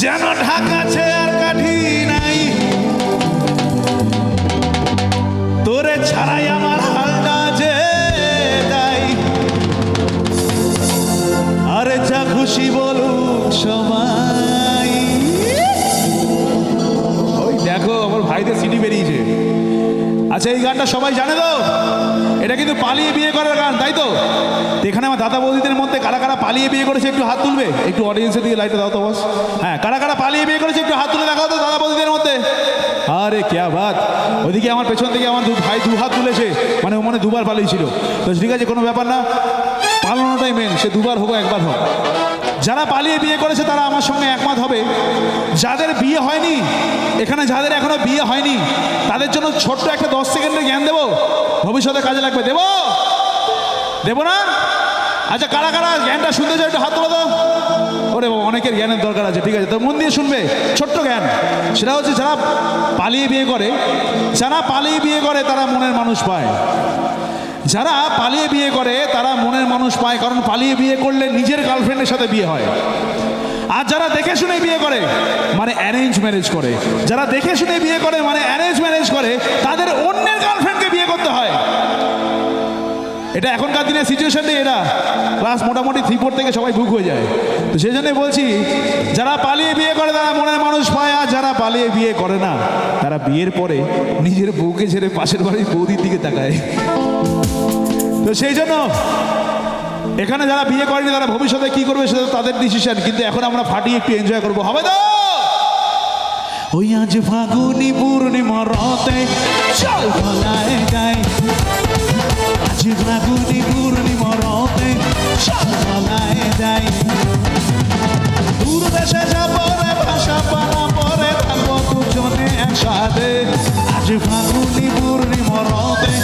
যেন ঢাকাছে আর কাঠি নাই, তোরে ছাড়াই আমার হালটা যে তাই। আরে যা খুশি বলুক সবাই। ওই দেখো আমার ভাইদের সিডি বেরিয়েছে। আচ্ছা এই গানটা সবাই জানে তো? এটা কিন্তু পালিয়ে বিয়ে করার গান, তাই তো? এখানে আমার দাদা বৌদিদের মধ্যে কারা কারা পালিয়ে বিয়ে করেছে একটু হাত তুলবে? একটু অডিয়েন্সের দিকে লাইটটা দাও তো বস। হ্যাঁ, কারা কারা পালিয়ে বিয়ে করেছে একটু হাত তুলে দেখাও তো দাদা বৌদিদের মধ্যে। আরে ক্যা বাত! ওইদিকে আমার পেছন থেকে আমার ভাই দু হাত তুলেছে, মানে ও মানে দুবার পালিয়েছিল। তো ঠিক আছে, কোনো ব্যাপার না, পালানোটাই মেন, সে দুবার হোক একবার হোক। যারা পালিয়ে বিয়ে করেছে তারা আমার সঙ্গে একমত হবে। যাদের বিয়ে হয়নি, এখানে যাদের এখনো বিয়ে হয়নি, তাদের জন্য ছোট্ট একটা 10 সেকেন্ডের জ্ঞান দেবো, ভবিষ্যতে কাজে লাগবে। দেবো না? আচ্ছা কারা কারা জ্ঞানটা শুনতে চাই একটু হাত তোলো তো। ওরে বাবা, অনেকের জ্ঞানের দরকার আছে, ঠিক আছে, তো মন দিয়ে শুনবে। ছোট্ট জ্ঞান, সেটা হচ্ছে যারা পালিয়ে বিয়ে করে, তারা মনের মানুষ পায়। যারা পালিয়ে বিয়ে করে তারা মনের মানুষ পায়, কারণ পালিয়ে বিয়ে করলে নিজের গার্লফ্রেন্ডের সাথে বিয়ে হয়। আর যারা দেখে শুনে বিয়ে করে, মানে অ্যারেঞ্জ ম্যারেজ করে, যারা দেখে শুনে বিয়ে করে মানে অ্যারেঞ্জ ম্যারেজ করে, তাদের অন্যের গার্লফ্রেন্ডকে বিয়ে করতে হয়। এটা এখনকার দিনের সিচুয়েশন নেই, এটা ক্লাস মোটামুটি 3-4 থেকে সবাই বুক হয়ে যায়। তো সেই জন্যই বলছি, যারা পালিয়ে বিয়ে করে তারা মনের মানুষ পায়, আর যারা পালিয়ে বিয়ে করে না তারা বিয়ের পরে নিজের বউকে ছেড়ে পাশের বাড়ির বৌদির দিকে তাকায়। তো সেই জন্য এখানে যারা বিয়ে করেনি তারা ভবিষ্যতে কি করবে সেটা তাদের ডিসিশন, কিন্তু এখন আমরা ফাটিয়ে একটু এনজয় করবো, হবে তো? ওই আজ ফাগুনি পূর্ণিমা রাতে চল পালায় যাই, আজ ফাগুনি পূর্ণিমা রাতে চল পালায় যাই। দূর দেশে যাবো রে, ভাষা পালা পরে থাকবো দুজনে একসাথে, আজ ফাগুনি পূর্ণিমা রাতে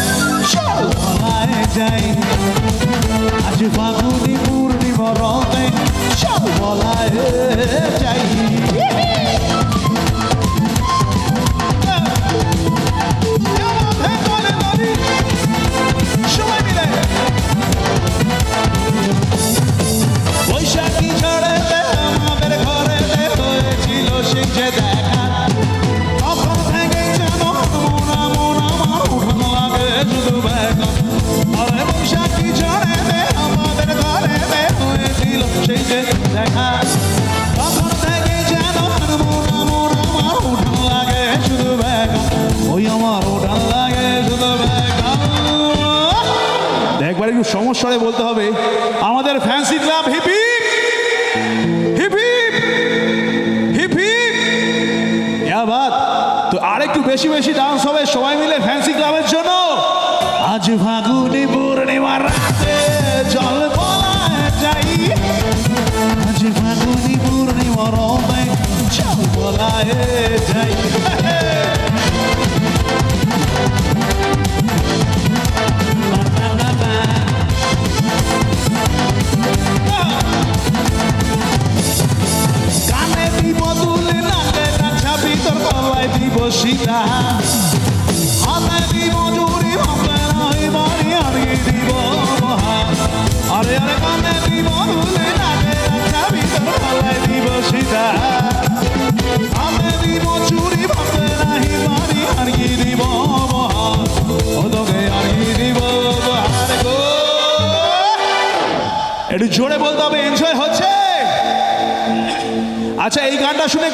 চল পালায় যাই, আজ ফাগুনি পূর্ণিমা রাতে চল পালায় যাই। বৈশাখী ঝড়েতে আমাদের ঘরেতে হয়েছিল সে যে দেখা, তখন থেকে যেন মন আমার উঠানো লাগে শুধু বেগম। আরে বৈশাখী ঝড়েতে আমাদের ঘরেতে হয়েছিল সেই যে দেখা, তখন থেকে যেন মন আমার উঠানো লাগে শুধু বেগম, ওই আমার উঠানো লাগে শুধু বেগম। একবার একটু সমস্যায় বলতে হবে, আমাদের fancy club hip hip hip hip hip hip, ইয়া বাত। তো আরেকটু বেশি বেশি ডান্স হবে সবাই মিলে ফ্যান্সি ক্লাবের জন্য। আজ ফাগুনি পূর্ণিমা রাতে চল পালায় যাই, আজ ফাগুনি পূর্ণিমা রাতে চল পালায় যাই। কানে দিব তুলে, নাকে কাছা ভিতর তলায় দিব সীতা, হাতে দিব জুড়ি, হাতে নাই বাড়ি হারিয়ে দিব মহান। আরে আরে কানে দিব তুলে, নাকে কাছা ভিতর তলায় দিব সীতা, হাতে দিব চুরি, হাতে নাই বাড়ি হারিয়ে দিব মহান, ও তোকে হারিয়ে দিব মহান গো। একটু জোরে বলতে হবে, এনজয় হচ্ছে। আচ্ছা এই গানটা শুনে